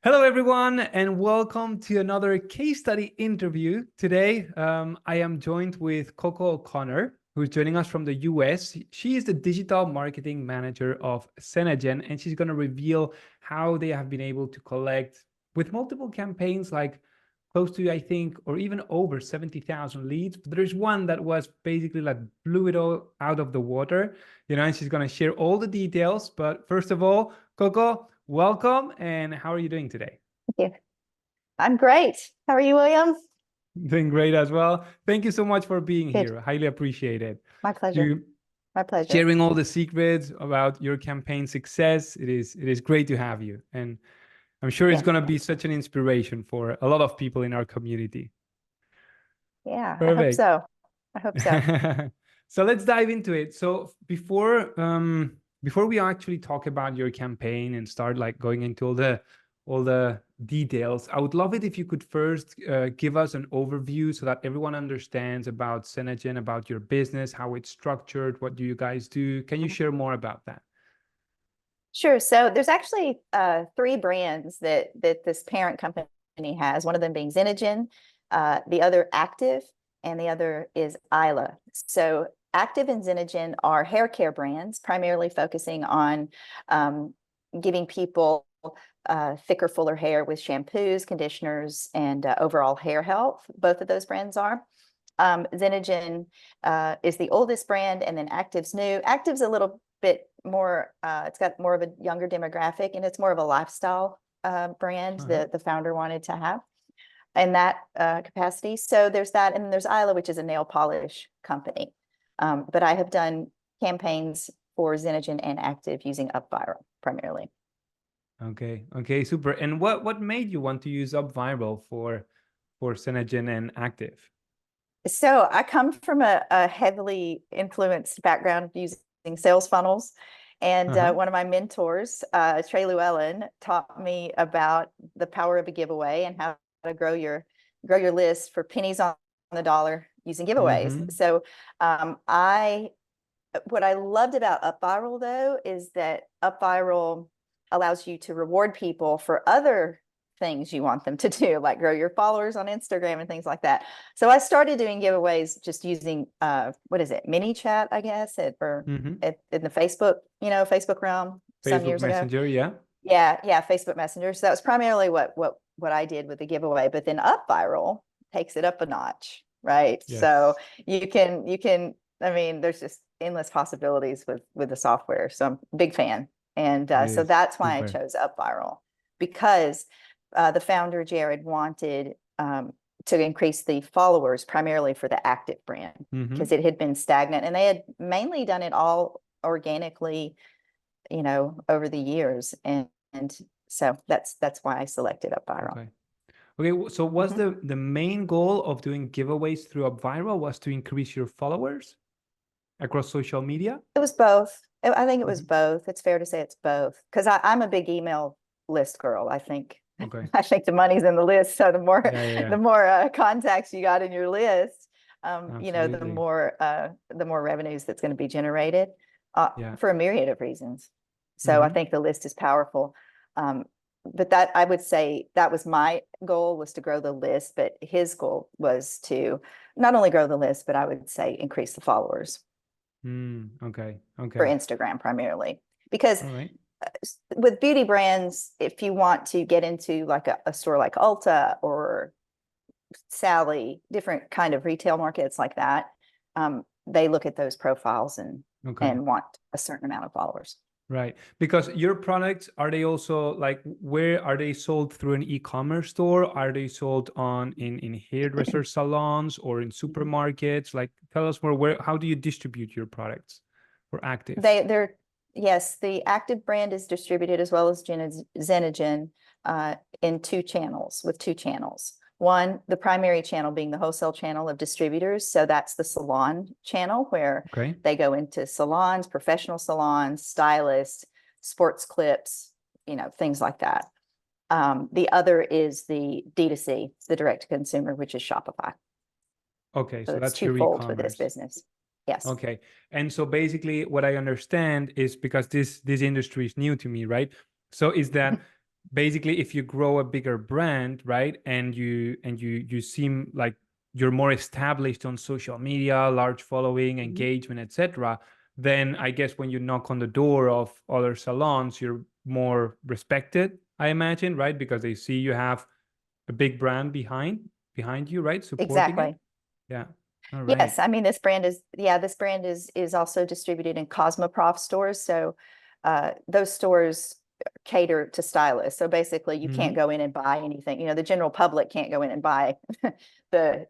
Hello, everyone, and welcome to another case study interview. Today, I am joined with Coco O'Connor, who's joining us from the US. She is the digital marketing manager of Senagen, and she's going to reveal how they have been able to collect with multiple campaigns, like close to, I think, or even over 70,000 leads. But there's one that was basically like blew it all out of the water, and she's going to share all the details. But first of all, Coco, welcome, and how are you doing today? Thank you. I'm great. How are you, William? Doing great as well. Thank you so much for being Good. here. Highly appreciate it. My pleasure. To My pleasure. sharing all the secrets about your campaign success. It is great to have you, and I'm sure it's Yes. going to be such an inspiration for a lot of people in our community. Yeah, I hope Perfect. so. I hope so. So let's dive into it. So before we actually talk about your campaign and start like going into all the details, I would love it if you could first give us an overview so that everyone understands about Senagen, about your business, how it's structured, what do you guys do? Can you share more about that? Sure. So there's actually three brands that this parent company has, one of them being Xenogen, the other ACTIV, and the other is Isla. So ACTIV and Xenogen are hair care brands, primarily focusing on giving people thicker, fuller hair with shampoos, conditioners, and overall hair health. Both of those brands are. Xenogen is the oldest brand, and then ACTIV's new. ACTIV's a little bit more, it's got more of a younger demographic, and it's more of a lifestyle brand that the founder wanted to have in that capacity. So there's that, and then there's Isla, which is a nail polish company. But I have done campaigns for Xenogen and ACTIV using UpViral primarily. Okay, super. And what made you want to use UpViral for Senagen and ACTIV? So I come from a heavily influenced background using sales funnels. And one of my mentors, Trey Llewellyn, taught me about the power of a giveaway and how to grow your list for pennies on the dollar using giveaways. So what I loved about UpViral, though, is that UpViral allows you to reward people for other things you want them to do, like grow your followers on Instagram and things like that. So I started doing giveaways just using what is it, mini chat, I guess, in the Facebook, Facebook realm some Facebook years Messenger, ago. Yeah, Facebook Messenger. So that was primarily what I did with the giveaway. But then UpViral takes it up a notch, right? Yes. So you can. I mean, there's just endless possibilities with the software. So I'm a big fan, and so that's why I chose UpViral, because the founder, Jared, wanted to increase the followers primarily for the ACTIV brand, because it had been stagnant, and they had mainly done it all organically, over the years. And so that's why I selected UpViral. Okay, so was the main goal of doing giveaways through UpViral was to increase your followers across social media? It was both. I think it was both. It's fair to say it's both, because I'm a big email list girl. I think the money's in the list. So the more contacts you got in your list, the more revenues that's going to be generated for a myriad of reasons. So I think the list is powerful. But that, I would say, that was my goal, was to grow the list. But his goal was to not only grow the list, but I would say increase the followers. Okay. For Instagram primarily, because with beauty brands, if you want to get into like a store like Ulta or Sally, different kind of retail markets like that, they look at those profiles and want a certain amount of followers. Right. Because your products, are they also like, where are they sold through an e-commerce store? Are they sold in hairdresser salons or in supermarkets? Like, tell us more, how do you distribute your products for ACTIV? Yes, the ACTIV brand is distributed, as well as Xenogen, in two channels. One, the primary channel being the wholesale channel of distributors. So that's the salon channel, where they go into salons, professional salons, stylists, sports clips, things like that. The other is the D2C, the direct to consumer, which is Shopify. Okay, so that's twofold for this business. Yes. Okay. And so basically what I understand is, because this industry is new to me, right? So is that basically if you grow a bigger brand, right, and you seem like you're more established on social media, large following, engagement, etc., then I guess when you knock on the door of other salons, you're more respected, I imagine, right? Because they see you have a big brand behind you, right? Supporting it. Exactly. Yeah. All right. Yes, I mean this brand is also distributed in Cosmoprof stores. So those stores cater to stylists. So basically you can't go in and buy anything. You know, the general public can't go in and buy the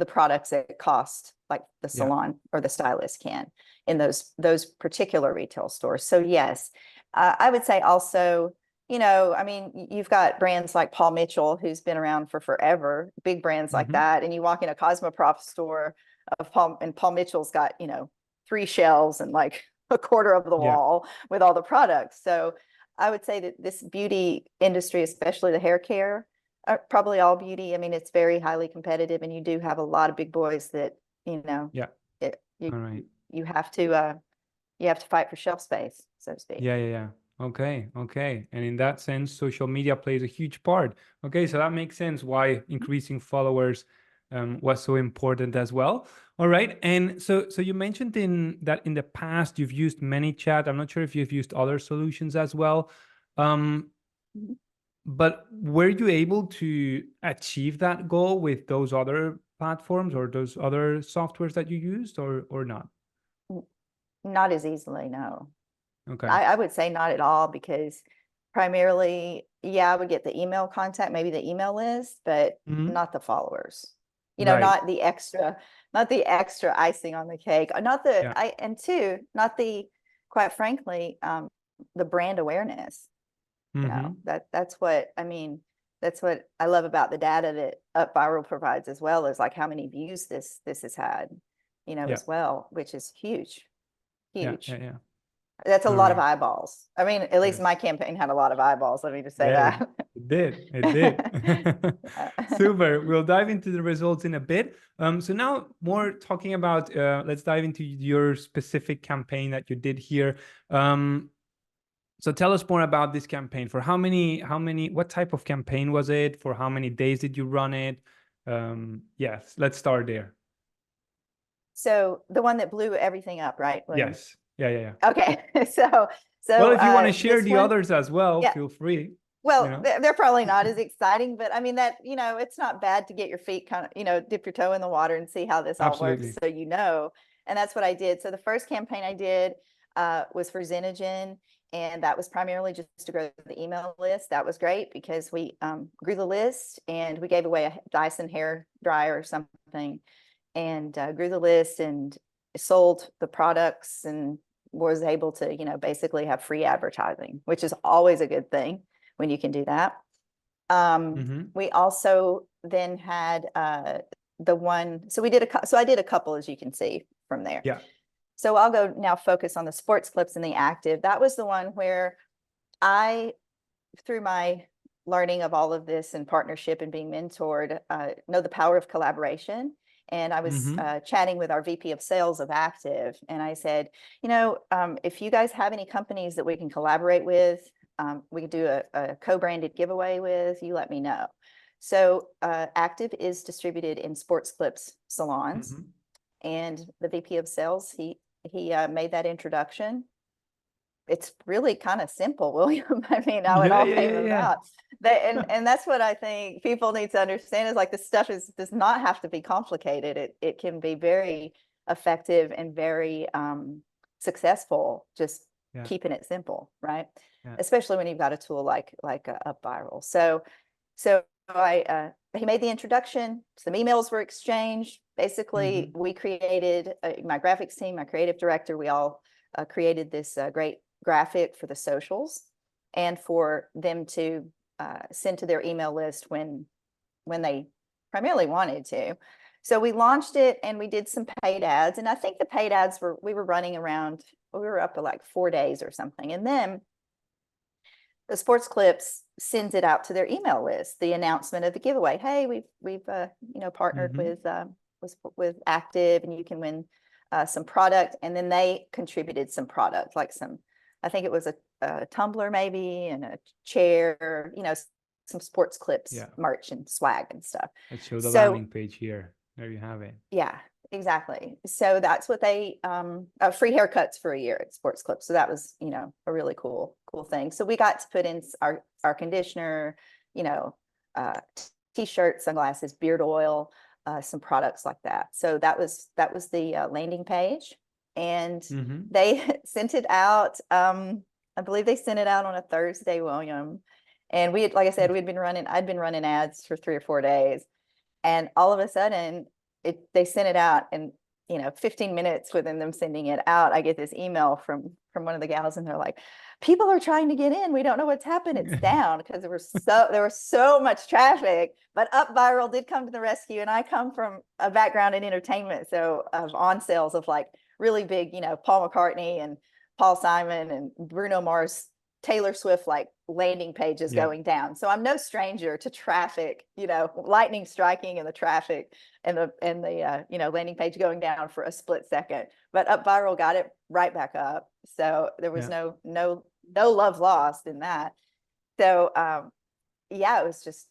products that cost like the Yeah. salon or the stylist can in those particular retail stores. So yes, I would say also, you know, I mean, you've got brands like Paul Mitchell, who's been around for forever, big brands like that. And you walk in a Cosmoprof store of Paul Mitchell's got, you know, 3 shelves and like a quarter of the Yeah. wall with all the products. So I would say that this beauty industry, especially the hair care, probably all beauty, I mean, it's very highly competitive, and you do have a lot of big boys that, you know, Yeah. you All right. you have to fight for shelf space, so to speak. Yeah. Okay. And in that sense, social media plays a huge part. Okay, so that makes sense why increasing followers was so important as well. All right, and so you mentioned in the past you've used ManyChat. I'm not sure if you've used other solutions as well. Um, Mhm. but were you able to achieve that goal with those other platforms or those other softwares that you used, or not? Not as easily, no. Okay. I would say not at all, because primarily, yeah, I would get the email contact, maybe the email list, but Mhm. not the followers. You know, Right. not the extra icing on the cake, not the Yeah. I and two, not the, quite frankly, the brand awareness. You know, Mm-hmm. that's what I mean. That's what I love about the data that UpViral provides, as well as like how many views this has had, you know, Yeah. as well, which is huge, huge. Yeah. That's a All lot of right. eyeballs. I mean, at least Yes. my campaign had a lot of eyeballs. Let me just say Yeah, that. it did. It did. Super. We'll dive into the results in a bit. So now more talking about, let's dive into your specific campaign that you did here. So tell us more about this campaign. For what type of campaign was it? For how many days did you run it? Yes, let's start there. So the one that blew everything up, right, William? Yes. Yeah. Okay. So Well, if you want to share this the one, others as well, yeah. feel free, you Well, know. they're probably not as exciting, but I mean that, you know, it's not bad to get your feet kind of, you know, dip your toe in the water and see how this all works, Absolutely. so you know. And that's what I did. So the first campaign I did was for Xenogen, and that was primarily just to grow the email list. That was great because we grew the list, and we gave away a Dyson hair dryer or something, and grew the list and sold the products, and was able to, you know, basically have free advertising, which is always a good thing when you can do that. Mm-hmm. We also then had the one, so I did a couple, as you can see from there. Yeah. So I'll go now focus on the sports clips and the active. That was the one where I, through my learning of all of this and partnership and being mentored, know the power of collaboration. And I was Mm-hmm. chatting with our VP of sales of Active, and I said, you know, if you guys have any companies that we can collaborate with, we could do a co-branded giveaway with, you let me know. So Active is distributed in sports clips salons, Mm-hmm. and the VP of sales, he made that introduction. It's really kind of simple, William. I mean, how it all came Yeah. about. And that's what I think people need to understand, is like this stuff does not have to be complicated. It can be very effective and very successful, just Yeah. keeping it simple, right? Yeah. Especially when you've got a tool like UpViral. So I he made the introduction, some emails were exchanged. Basically, Mm-hmm. we created, my graphics team, my creative director, we all created this great graphic for the socials, and for them to send to their email list when they primarily wanted to. So we launched it, and we did some paid ads, and I think the paid ads we were running around, we were up to like 4 days or something, and then the sports clips sends it out to their email list, the announcement of the giveaway. Hey, we've you know, partnered Mm-hmm. with Active, and you can win some product. And then they contributed some product, like some I think it was a tumbler maybe and a chair, you know, some sports clips, Yeah. merch and swag and stuff. Let's show the So landing page here. There you have it. yeah, exactly. So that's what they free haircuts for a year at Sports Clips. So that was, you know, a really cool thing. So we got to put in our conditioner, you know, t-shirts, sunglasses, beard oil, some products like that. So that was the landing page, and they sent it out. I believe they sent it out on a Thursday, William. And we had, like I said, I'd been running ads for 3 or 4 days. And all of a sudden, they sent it out, and 15 minutes within them sending it out, I get this email from one of the gals, and they're like, "People are trying to get in. We don't know what's happened. It's down," because there was so much traffic. But UpViral did come to the rescue, and I come from a background in entertainment, so of on sales of like really big, Paul McCartney and Paul Simon and Bruno Mars, Taylor Swift, like landing pages going down. So I'm no stranger to traffic, lightning striking and the traffic and the landing page going down for a split second. But UpViral got it right back up. So there was no love lost in that. So it was just,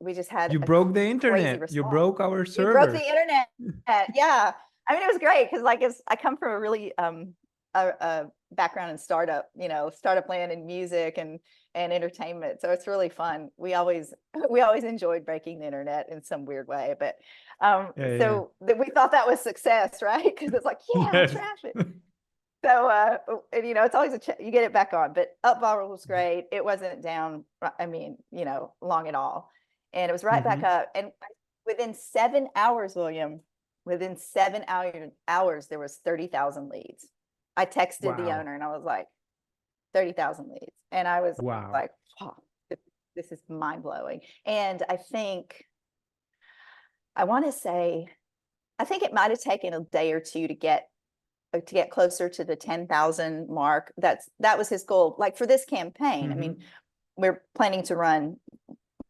we just had you broke the internet. You broke our server. You broke the internet. Yeah. I mean, it was great because I come from a really a background in startup land and music and entertainment. So it's really fun. We always enjoyed breaking the internet in some weird way, but we thought that was success, right? Because it's like, traffic. So it's always you get it back on. But UpViral was great. It wasn't down, I mean, long at all. And it was right back up. And within 7 hours, William, within 7 hours, there was 30,000 leads. I texted the owner and I was like, 30,000 leads. And I was like, oh, this is mind blowing. And I think it might've taken a day or two to get closer to the 10,000 mark. That was his goal. Like for this campaign, I mean, we're planning to run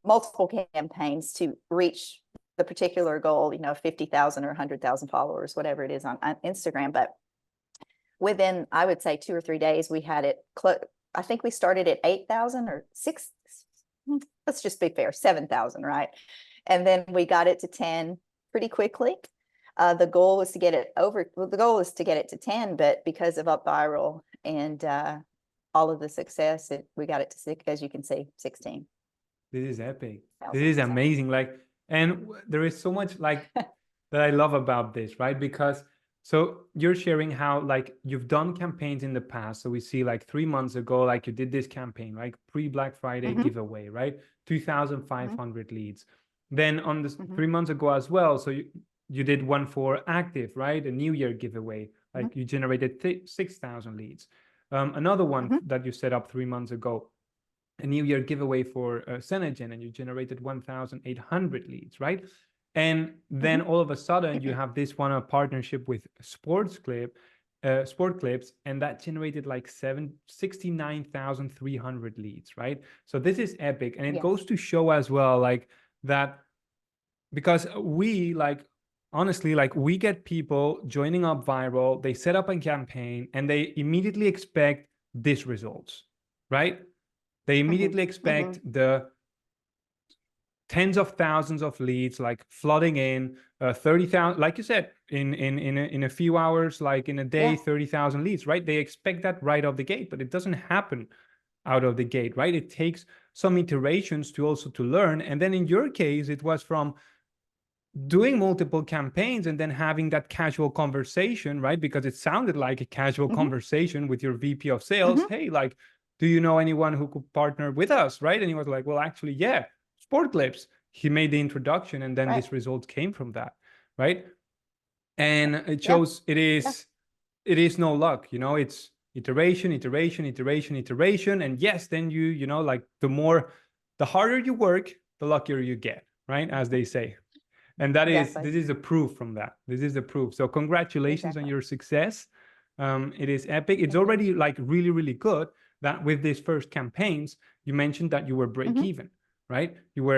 multiple campaigns to reach the particular goal, 50,000 or 100,000 followers, whatever it is on Instagram. But within, I would say 2 or 3 days, we had it. I think we started at 8,000 or 6. Let's just be fair, 7,000, right? And then we got it to 10 pretty quickly. The goal was to get it to 10, but because of UpViral and all of the success, we got it to 6, as you can see, 16. This is epic. This is amazing. And there is so much that I love about this, right? Because so you're sharing how you've done campaigns in the past. So we see 3 months ago, you did this campaign, right? Pre-Black Friday giveaway, right? 2,500 leads. Then on this 3 months ago as well. So you did one for ACTIV, right? A New Year giveaway, you generated 6,000 leads. Another one that you set up 3 months ago, a New Year giveaway for Synergen, and you generated 1,800 leads, right? And then all of a sudden you have this one, a partnership with Sport Clips, and that generated 69,300 leads, right? So this is epic. And it goes to show as well, that, because we honestly, we get people joining UpViral, they set up a campaign and they immediately expect these results, right? They immediately expect the tens of thousands of leads flooding in, 30,000, like you said, in a few hours, in a day, 30,000 leads, right? They expect that right out the gate, but it doesn't happen out of the gate, right? It takes some iterations to learn. And then in your case, it was from doing multiple campaigns and then having that casual conversation, right? Because it sounded like a casual conversation with your VP of sales. Hey, do you know anyone who could partner with us, right? And he was like, well, actually, yeah, Sport Clips. He made the introduction, and then this result came from that, right? And it shows it is no luck, it's iteration. And yes, then the harder you work, the luckier you get, right? As they say. And this is a proof from that. This is the proof. So congratulations on your success. It is epic. It's already really, really good that with these first campaigns, you mentioned that you were break even, right? You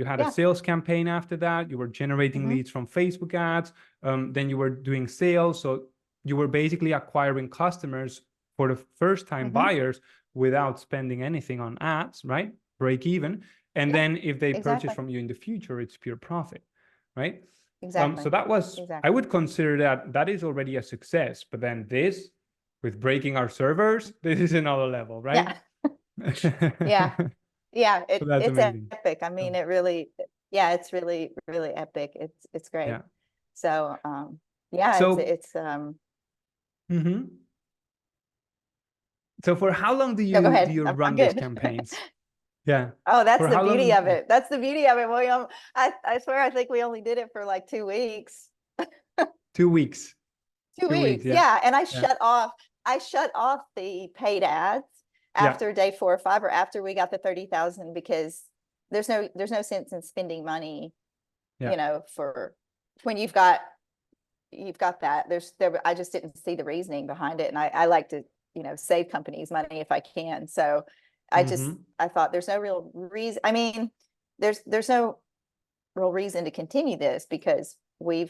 had a sales campaign after that. You were generating leads from Facebook ads. Then you were doing sales. So you were basically acquiring customers for the first time buyers without spending anything on ads, right? Break even. And Yeah, then if they purchase exactly. from you in the future, it's pure profit, right? Exactly. So that was, I Exactly. would consider that is already a success. But then this, with breaking our servers, this is another level, right? Yeah. Yeah. Yeah. So that's It's amazing. epic. I mean, it really, yeah, it's really, really epic. It's great. Yeah. So, yeah, So, it's, mhm. So for how long do no, go you ahead. I'm run these good. campaigns? Yeah. Oh, that's For the how beauty long? of it. That's the beauty of it, William. I swear, I think we only did it for like 2 weeks. 2 weeks. Two 2 weeks. weeks, Yeah. yeah. And Yeah. I shut off the paid ads Yeah. after day 4 or 5 or after we got the 30,000 because there's no sense in spending money, Yeah. for when you've got that. I just didn't see the reasoning behind it. And I like to, save companies money if I can. So Mm-hmm. I thought there's no real reason. I mean, there's no real reason to continue this because we're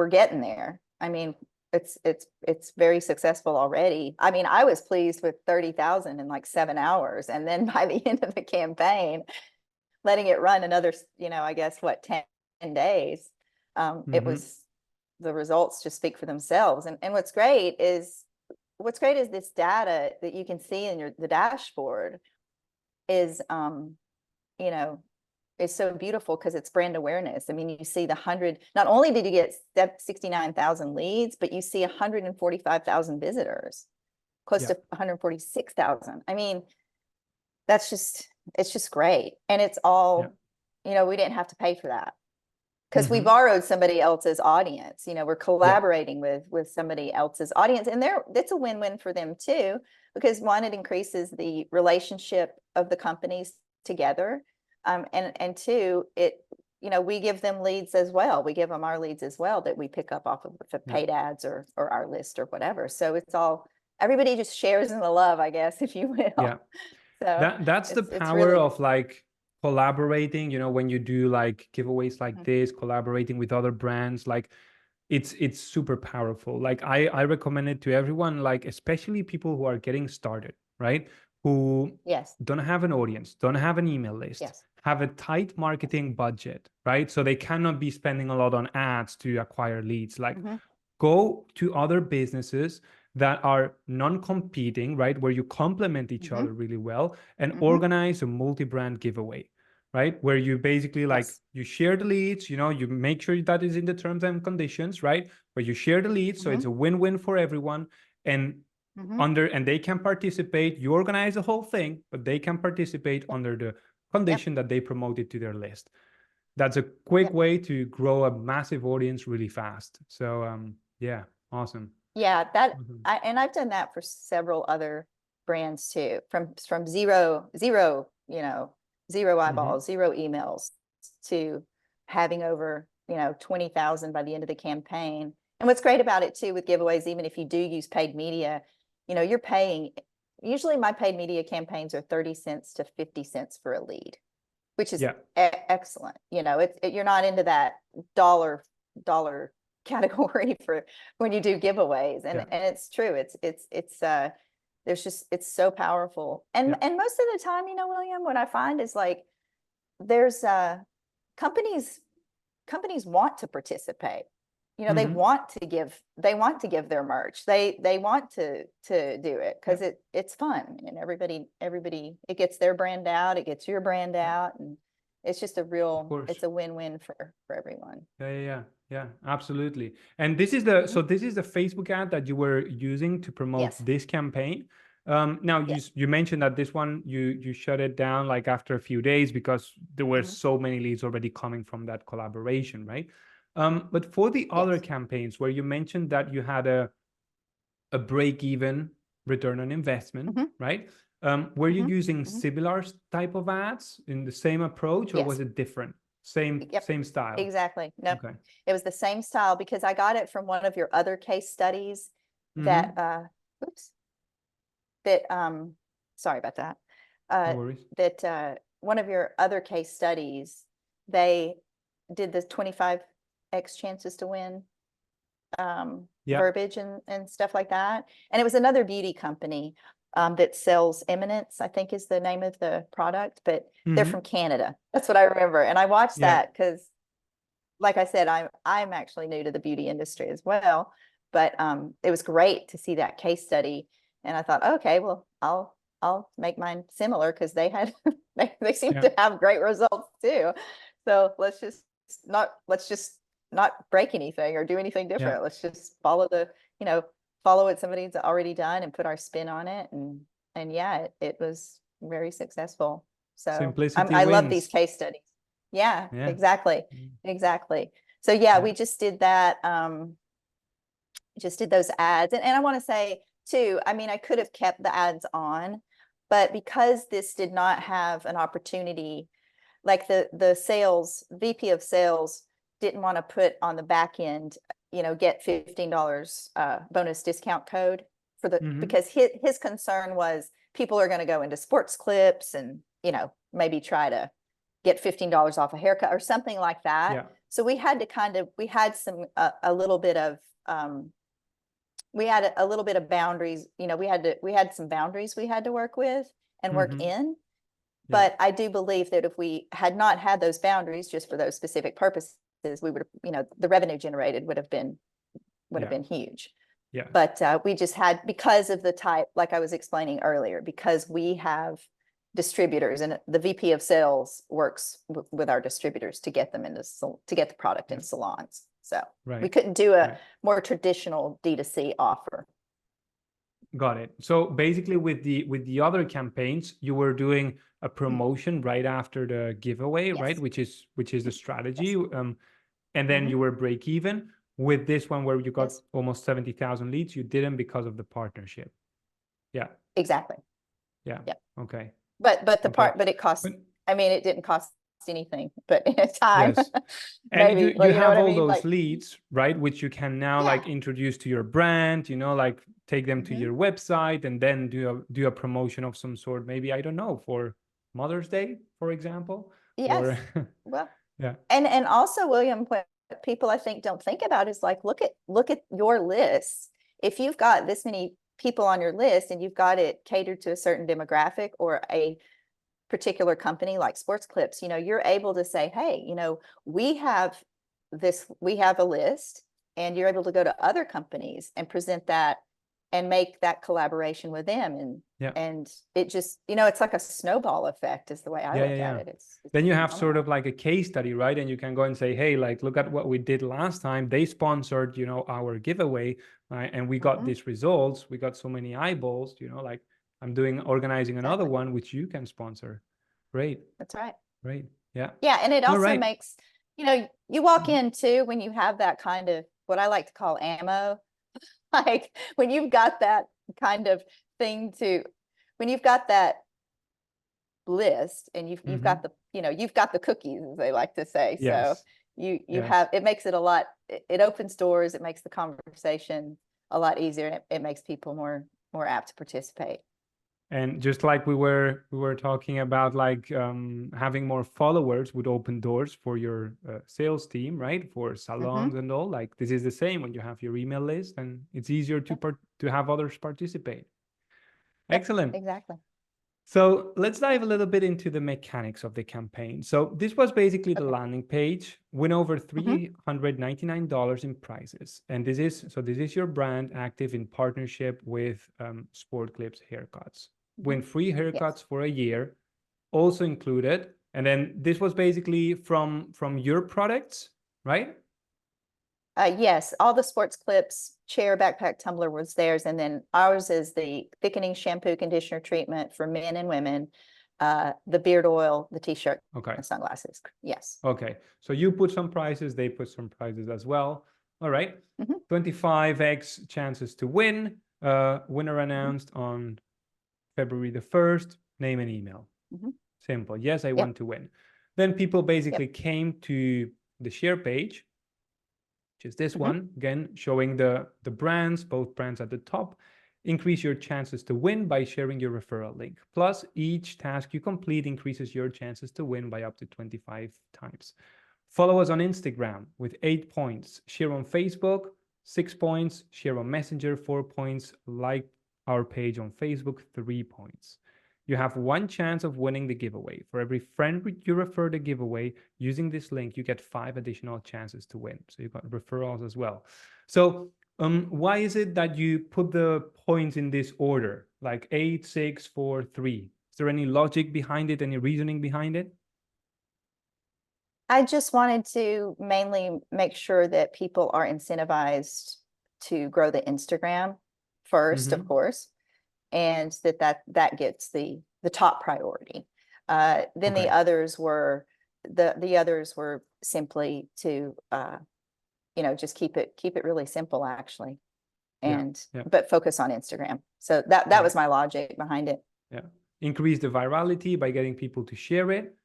getting there. I mean, it's very successful already. I mean, I was pleased with 30,000 in like 7 hours. And then by the end of the campaign, letting it run another, I guess what, 10 days, it Mm-hmm. was, the results just speak for themselves. And what's great is this data that you can see in the dashboard is, you know, is so beautiful because it's brand awareness. I mean, you see not only did you get 69,000 leads, but you see 145,000 visitors, close Yeah. to 146,000. I mean, it's just great. And it's all, we didn't have to pay for that because we Mm-hmm. borrowed somebody else's audience. We're Yeah. collaborating with somebody else's audience, and it's a win-win for them too, because one, it increases the relationship of the companies together, and two, we give them leads as well. We give them our leads as well that we pick up off of the Yeah. paid ads or our list or whatever. So it's all, everybody just shares in the love, I guess, if you will. Yeah. So That's the it's power really, of like collaborating, when you do like giveaways like this, collaborating with other brands, like it's super powerful. Like I recommend it to everyone, like especially people who are getting started, right? Who yes, don't have an audience, don't have an email list, yes, have a tight yes. marketing budget, right? So they cannot be spending a lot on ads to acquire leads. Like Mm-hmm. go to other businesses that are non-competing, right? Where you complement each Mm-hmm. other really well, and Mm-hmm. organize a multi-brand giveaway, right? Where you basically like Yes. you share the leads, you make sure that is in the terms and conditions, right? Where you share the leads, so Mm-hmm. it's a win-win for everyone, and Mm-hmm. and they can participate. You organize the whole thing, but they can participate Yep. under the Yep. condition that they promote it to their list. That's a quick Yep. way to grow a massive audience really fast. So yeah, awesome. Yeah, Mhm. I've done that for several other brands too, from zero, zero Mhm. eyeballs, zero emails to having over, 20,000 by the end of the campaign. And what's great about it too with giveaways, even if you do use paid media, you're paying, usually my paid media campaigns are 30 cents to 50 cents for a lead, which is Yeah. excellent. You're not into that dollar category for when you do giveaways, and Yeah. it's true. It's so powerful, and Yeah. most of the time, William, what I find is like there's companies want to participate. They Mhm. want to give their merch. They want to do it Yeah. because it's fun, and everybody, it gets their brand out, it gets your brand Yeah. out, and it's just Of course. it's a win-win for everyone. Yeah, absolutely. And this is Mhm. this is the Facebook ad that you were using to promote Yes. this campaign. Now Yes. you mentioned that this one you shut it down like after a few days because there were Mhm. so many leads already coming from that collaboration, right? But for the other Yes. campaigns where you mentioned that you had a break-even return on investment, Mhm. right? Were you Mhm. using Mhm. similar type of ads in the same approach, or was Yes. it different? Same Yep. same style. Exactly. Nope. Okay. It was the same style because I got it from one of your other case studies that Mm-hmm. oops, that sorry about that. No Uh worries. that one of your other case studies, they did the 25x chances to win Yeah. verbiage and stuff like that. And it was another beauty company that sells Eminence, I think is the name of the product, but they're from Canada. That's what I remember. And I watched Yeah. that because, like I said, I'm actually new to the beauty industry as well. But it was great to see that case study. And I thought, okay, well, I'll make mine similar because they had they seem to have great results too. So let's just not break anything or do anything different. Let's just follow follow what somebody's already done and put our spin on it. And yeah, it was very successful. So Simplicity I love wins. these case studies. Yeah, Yeah. exactly. Exactly. So yeah, we just did that. Just did those ads. And I want to say too, I mean, I could have kept the ads on, but because this did not have an opportunity, like the sales VP of sales didn't want to put on the back end, get $15 bonus discount code for the because his concern was people are going to go into sports clips and maybe try to get $15 off a haircut or something like that. Yeah. So we had to we had some a little bit of we had a little bit of boundaries. We had some boundaries we had to work with and work in. But I do believe that if we had not had those boundaries just for those specific purposes, we would have, the revenue generated would have been huge. Yeah. But we just had, because of the type, like I was explaining earlier, because we have distributors and the VP of sales works with our distributors to get them to get the product in salons. So we couldn't do a more traditional D2C offer. Got it. So basically with the other campaigns, you were doing a promotion right after the giveaway, right? Which is the strategy. And then you were break even. With this one where you got almost 70,000 leads, you didn't because of the partnership. Yeah. Exactly. Yeah. Yeah. Okay. But it cost, I mean, it didn't cost anything, but time. Yes. And Maybe. you have all I mean? those leads, right? Which you can now like introduce to your brand, like take them to your website and then do a promotion of some sort. Maybe, I don't know, for Mother's Day, for example. Yes. Or Well, yeah. And also, William, what people I think don't think about is like, look at your list. If you've got this many people on your list and you've got it catered to a certain demographic or a particular company like Sports Clips, you're able to say, hey, we have a list, and you're able to go to other companies and present that and make that collaboration with them. And it just, it's like a snowball effect is the way I look at it. It's then you have sort of like a case study, right? And you can go and say, hey, like, look at what we did last time. They sponsored, our giveaway, right? And we got these results. We got so many eyeballs, like I'm organizing another one, which you can sponsor. Great. That's right. Great. Yeah. Yeah. And it also makes, you walk in too, when you have that kind of, what I like to call ammo, like when you've got that kind of thing when you've got that list and you've got the, you've got the cookies, as they like to say. Yes. So you have, it makes it a lot, it opens doors, it makes the conversation a lot easier, and it makes people more apt to participate. And just like we were talking about, like having more followers would open doors for your sales team, right? For salons and all. Like this is the same when you have your email list, and it's easier to have others participate. Excellent. Exactly. So let's dive a little bit into the mechanics of the campaign. So this was basically the landing page, went over $399 in prices. And this is your brand active in partnership with Sport Clips Haircuts. Win free haircuts for a year, also included. And then this was basically from your products, right? Yes, all the Sports Clips chair, backpack, tumbler was theirs, and then ours is the thickening shampoo conditioner treatment for men and women, the beard oil, the t-shirt, and sunglasses. Yes. Okay, so you put some prices, they put some prices as well. All right. 25x chances to win. Winner announced on February the 1st. Name and email. Simple. Yes, I want to win. Then people basically came to the share page, which is this one, again, showing the brands, both brands at the top. Increase your chances to win by sharing your referral link. Plus, each task you complete increases your chances to win by up to 25 times. Follow us on Instagram with 8 points. Share on Facebook 6 points, share on Messenger 4 points, like our page on Facebook 3 points. You have 1 chance of winning the giveaway. For every friend you refer the giveaway using this link, you get 5 additional chances to win. So you've got referrals as well. So why is it that you put the points in this order, like 8, 6, 4, 3? Is there any logic behind it, any reasoning behind it? I just wanted to mainly make sure that people are incentivized to grow the Instagram first, of course, and that gets the top priority. Then Okay. the others were simply to just keep it really simple, actually, and but focus on Instagram. So that was my logic behind it. Yeah. Increase the virality by getting people to share it.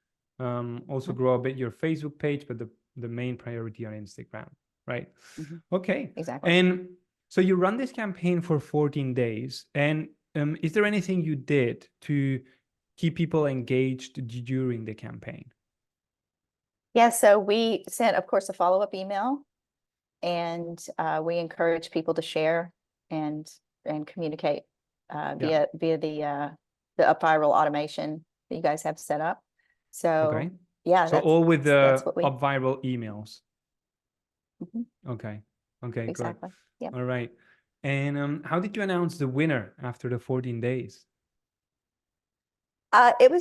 Also grow a bit your Facebook page, but the main priority on Instagram, right? Okay. Exactly. And so you run this campaign for 14 days. And is there anything you did to keep people engaged during the campaign? Yeah, so we sent, of course, a follow-up email, and we encourage people to share and communicate via the UpViral automation that you guys have set up. So yeah, so all with that's the what we UpViral emails. Okay. Okay, exactly. good. Yeah. All right. And how did you announce the winner after the 14 days? It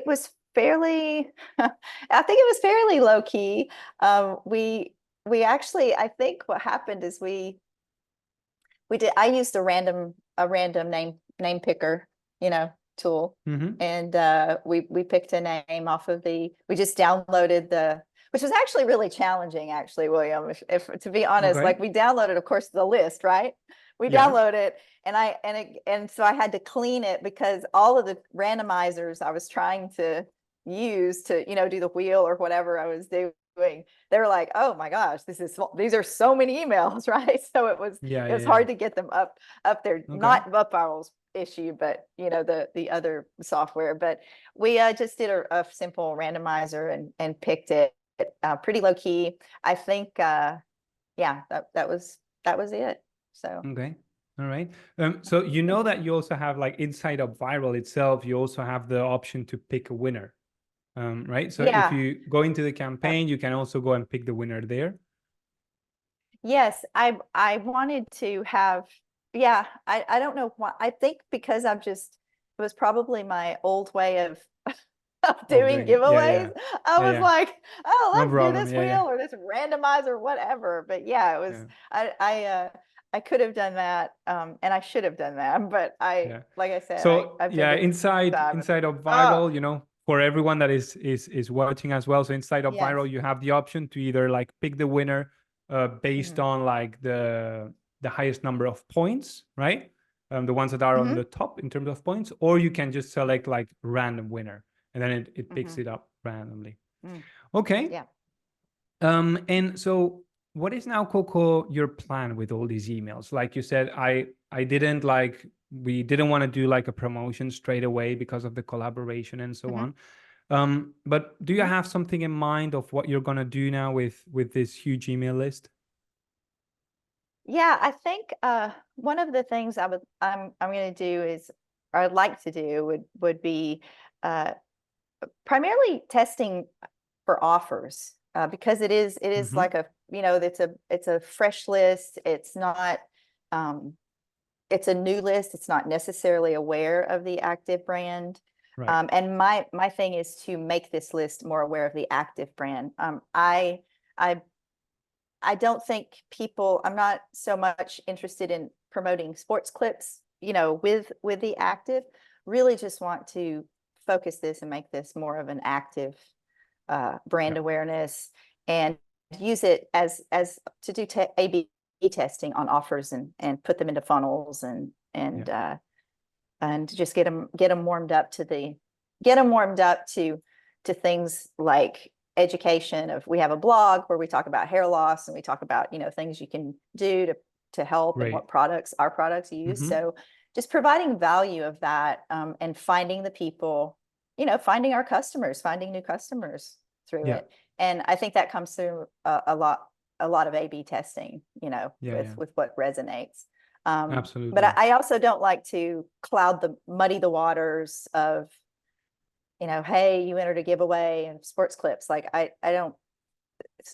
was fairly, I think it was fairly low key. We actually, I think what happened is I used a random name picker, tool. And we picked a name off of we just downloaded which was actually really challenging, actually, William, if to be honest. Like, we downloaded, of course, the list, right? We download it, and so I had to clean it because all of the randomizers I was trying to use to, do the wheel or whatever I was doing, they were like, oh my gosh, these are so many emails, right? So it was hard to get them up there. Not UpViral's issue, but the other software. But we just did a simple randomizer and picked it pretty low key. I think that was it. So okay. All right. So you know that you also have, like, inside of UpViral itself, you also have the option to pick a winner. Right. So if you go into the campaign, you can also go and pick the winner there. Yes, I wanted to have, I don't know why. I think because it was probably my old way of doing giveaways. I was like, oh, let's do this wheel or this randomizer or whatever. But yeah, it was, I could have done that, and I should have done that, but like I said, so I've been inside of UpViral, for everyone that is watching as well. So inside of UpViral, you have the option to either, like, pick the winner based on, like, the highest number of points, right? The ones that are on the top in terms of points, or you can just select, like, random winner, and then it picks it up randomly. Okay. Yeah. And so what is now, Coco, your plan with all these emails? Like you said, we didn't want to do, like, a promotion straight away because of the collaboration and so on. But do you have something in mind of what you're going to do now with this huge email list? Yeah, I think one of the things I'm going to do is, or I'd like to do, would be primarily testing for offers, because it is like it's a fresh list. It's not it's a new list. It's not necessarily aware of the ACTIV brand. And my thing is to make this list more aware of the ACTIV brand. I don't think I'm not so much interested in promoting sports clips, with the ACTIV. Really just want to focus this and make this more of an active brand awareness, and use it as to do A/B testing on offers, and put them into funnels, and just get them warmed up to things like education. We have a blog where we talk about hair loss, and we talk about things you can do to help, and what our products use. So just providing value of that, and finding the people, finding our customers, finding new customers through it. And I think that comes through a lot a lot of A/B testing, you know, Yeah. with what resonates. But Absolutely. I also don't like to muddy the waters of, you know, hey, you entered a giveaway and sports clips. Like I don't,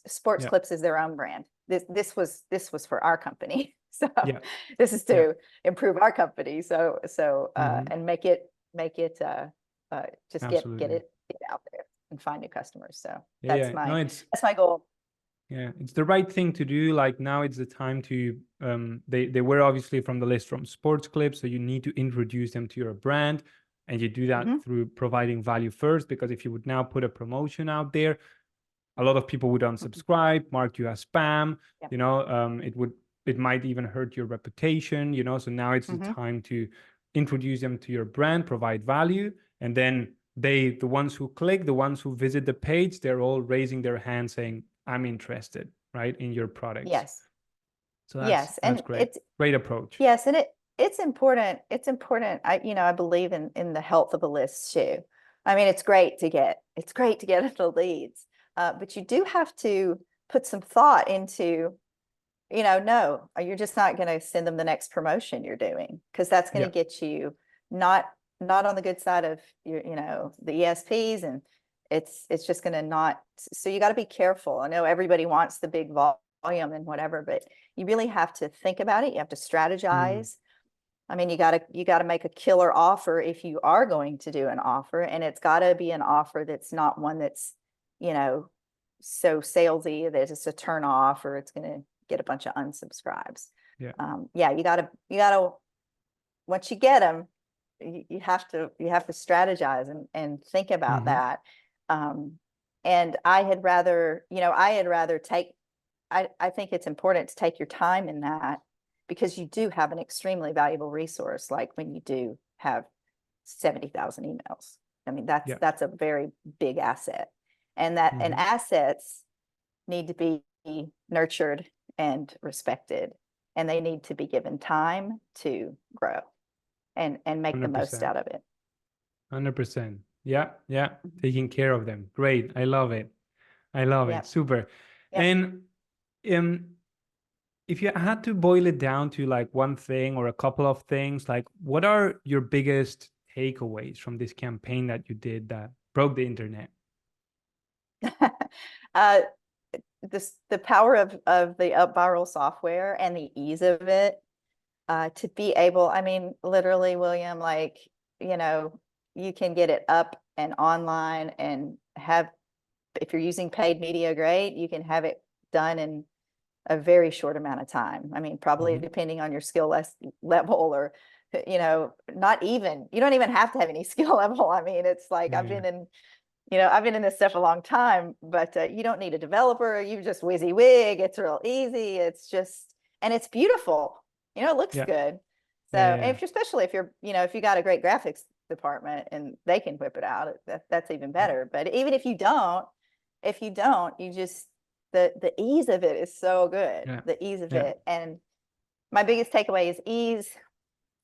sports Yeah. clips is their own brand. This was for our company. So Yeah. this is Yeah. to improve our company. So Mhm. and make it just get Absolutely. it out there and find new customers. So Yeah. No, that's my goal. it's the right thing to do. Like now it's the time to they were obviously from the list from sports clips, so you need to introduce them to your brand, and you do that Hmm. through providing value first, because if you would now put a promotion out there, a lot of people would unsubscribe, mark you as spam, Yep. it might even hurt your reputation, so now it's the Hmm. time to introduce them to your brand, provide value, and then the ones who click, the ones who visit the page, they're all raising their hand saying, I'm interested, right, in your products. Yes. So Yes. that's And great. Great approach. yes, and it's important. It's important. I believe in the health of a list too. I mean, it's great to get the leads, but you do have to put some thought into, no, you're just not going to send them the next promotion you're doing, because that's going Yeah. to get you not on the good side of your, the ESPs, and it's just going to not. So you got to be careful. I know everybody wants the big volume and whatever, but you really have to think about it. You have to Mm. strategize. I mean, you got to make a killer offer if you are going to do an offer, and it's got to be an offer that's not one that's, you know, so salesy that it's a turn off or it's going to get a bunch of unsubscribes. Yeah. Yeah, you got to once you get them, you have to strategize and think about Hmm. that. And I had rather, take. I think it's important to take your time in that, because you do have an extremely valuable resource. Like when you do have 70,000 emails, I mean, Yeah. that's a very big asset, and Hmm. assets need to be nurtured and respected, and they need to be given time to grow and make the most 100%. out of it. 100%. Yeah. Yeah. Mhm. Taking care of them. Great. I love it. I love it. Yep. Super. Yep. And um, if you had to boil it down to like one thing or a couple of things, like what are your biggest takeaways from this campaign that you did that broke the internet? uh, the power of the UpViral software and the ease of it, to be able, I mean, literally, William, like, you can get it up and online and have, if you're using paid media, great, you can have it done in a very short amount of time. I mean, probably Hmm. depending on your skill level, or, not even, you don't even have to have any skill level. I mean, it's like, Yeah. I've been in this stuff a long time, but you don't need a developer. You just WYSIWYG. It's real easy. It's just, and it's beautiful. It looks Yeah. good. So, Yeah. Yeah. and especially if you're, if you got a great graphics department and they can whip it out, that's even Yeah. better. But even if you don't, you just, the ease of it is so good. Yeah. The ease of Yeah. it. And my biggest takeaway is ease.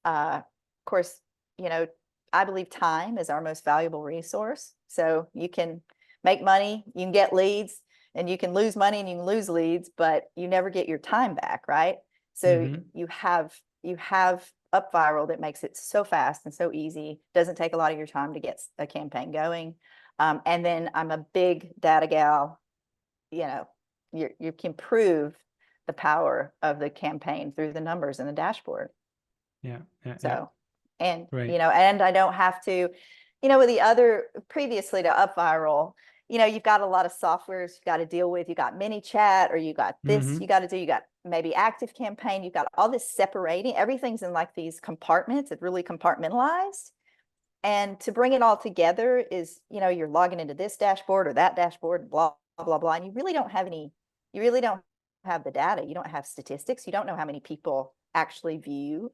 Of course, you know, I believe time is our most valuable resource. So you can make money, you can get leads, and you can lose money and you can lose leads, but you never get your time back, right? So Hmm. you have UpViral that makes it so fast and so easy. Doesn't take a lot of your time to get a campaign going. And then I'm a big data gal. You know, you can prove the power of the campaign through the numbers in the dashboard. Yeah. Yeah. Yeah. So, and, Right. and I don't have to, with the other, previously to UpViral, you've got a lot of softwares you got to deal with. You got ManyChat, or you got this, Hmm. you got maybe Active Campaign. You've got all this separating. Everything's in like these compartments. It's really compartmentalized. And to bring it all together is, you're logging into this dashboard or that dashboard, blah, blah, blah. And you really don't have the data. You don't have statistics. You don't know how many people actually view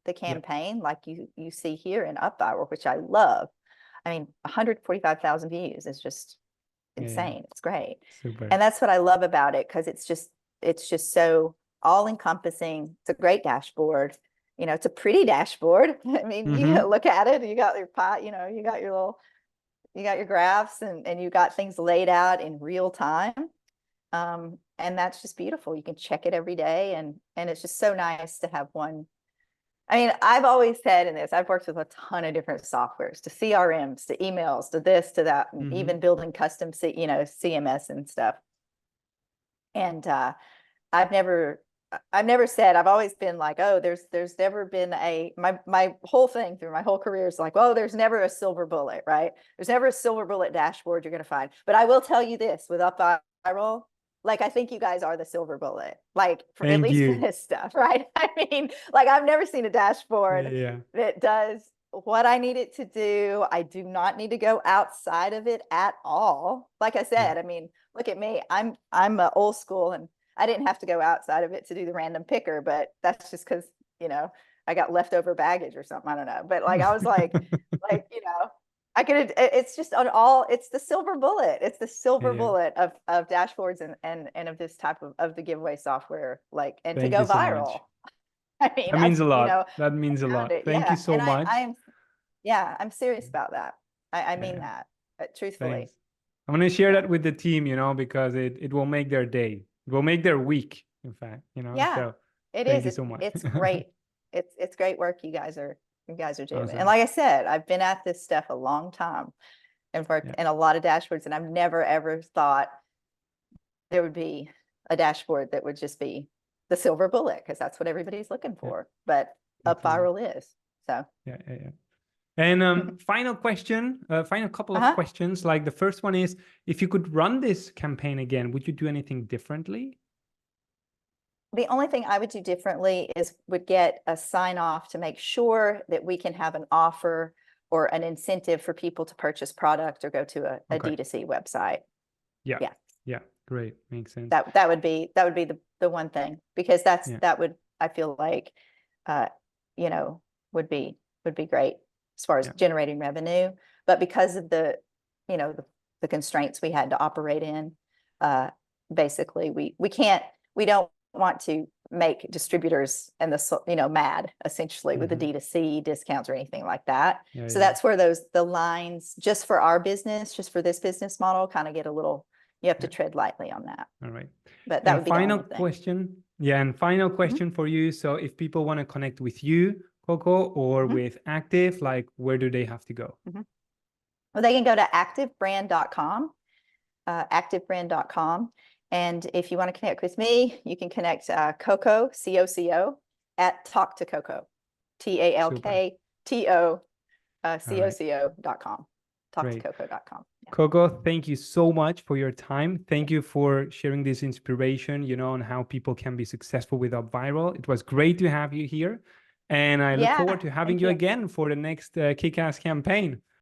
the Yeah. campaign, like you see here in UpViral, which I love. I mean, 145,000 views is just Yeah. Yeah. insane. It's great. Super. And that's what I love about it, because it's just so all encompassing. It's a great dashboard. It's a pretty dashboard. I mean, you Hmm. look at it, you got your pot, you got your graphs, and you got things laid out in real time. and that's just beautiful. You can check it every day, and it's just so nice to have one. I mean, I've always said in this, I've worked with a ton of different softwares, to CRMs, to emails, to this, to that, and even building custom, CMS and stuff. And I've never said, I've always been like, oh, there's never been my whole thing through my whole career is like, well, there's never a silver bullet, right? There's never a silver bullet dashboard you're going to find. But I will tell you this, with UpViral, like, I think you guys are the silver bullet, like, for at least for this stuff, right? I mean, like, I've never seen a dashboard that does what I need it to do. I do not need to go outside of it at all. Like I said, I mean, look at me. I'm old school, and I didn't have to go outside of it to do the random picker, but that's just because, I got leftover baggage or something. I don't know. But like, I was like, I could, it's just it's the silver bullet. It's the silver bullet of dashboards and of this type of the giveaway software, like, and to go viral. I mean, that means a lot. That means a lot. Thank you so much. I'm serious about that. I mean that, truthfully. Thanks. I'm going to share that with the team, because it will make their day. It will make their week, in fact, Yeah, so thank you so much. It's great. It's great work you guys are doing. Awesome. And like I said, I've been at this stuff a long time and worked in a lot of dashboards, and I've never ever thought there would be a dashboard that would just be the silver bullet, because that's what everybody's looking for. But UpViral is. So And final question, final couple of questions. Like, the first one is, if you could run this campaign again, would you do anything differently? The only thing I would do differently is would get a sign off to make sure that we can have an offer or an incentive for people to purchase product or go to a D2C website. Yeah. Great. Makes sense. That would be the one thing, because that would, I feel like, would be great as far as generating revenue. But because of the constraints we had to operate in, basically we don't want to make distributors and mad, essentially, with the D2C discounts or anything like that. So that's where the lines, just for our business, just for this business model, kind of get a little, you have to tread lightly on that. All right. But that would be final question. Yeah. And final question for you. So if people want to connect with you, Coco, or with ACTIV, like, where do they have to go? Well, they can go to activebrand.com, activebrand.com. And if you want to connect with me, you can connect Coco, C-O-C-O, at Talk to Coco, TALKTO, COCO.com, talktococo.com. Coco, thank you so much for your time. Thank you for sharing this inspiration, on how people can be successful with UpViral. It was great to have you here. And I look forward to having you again for the next Kick-Ass campaign.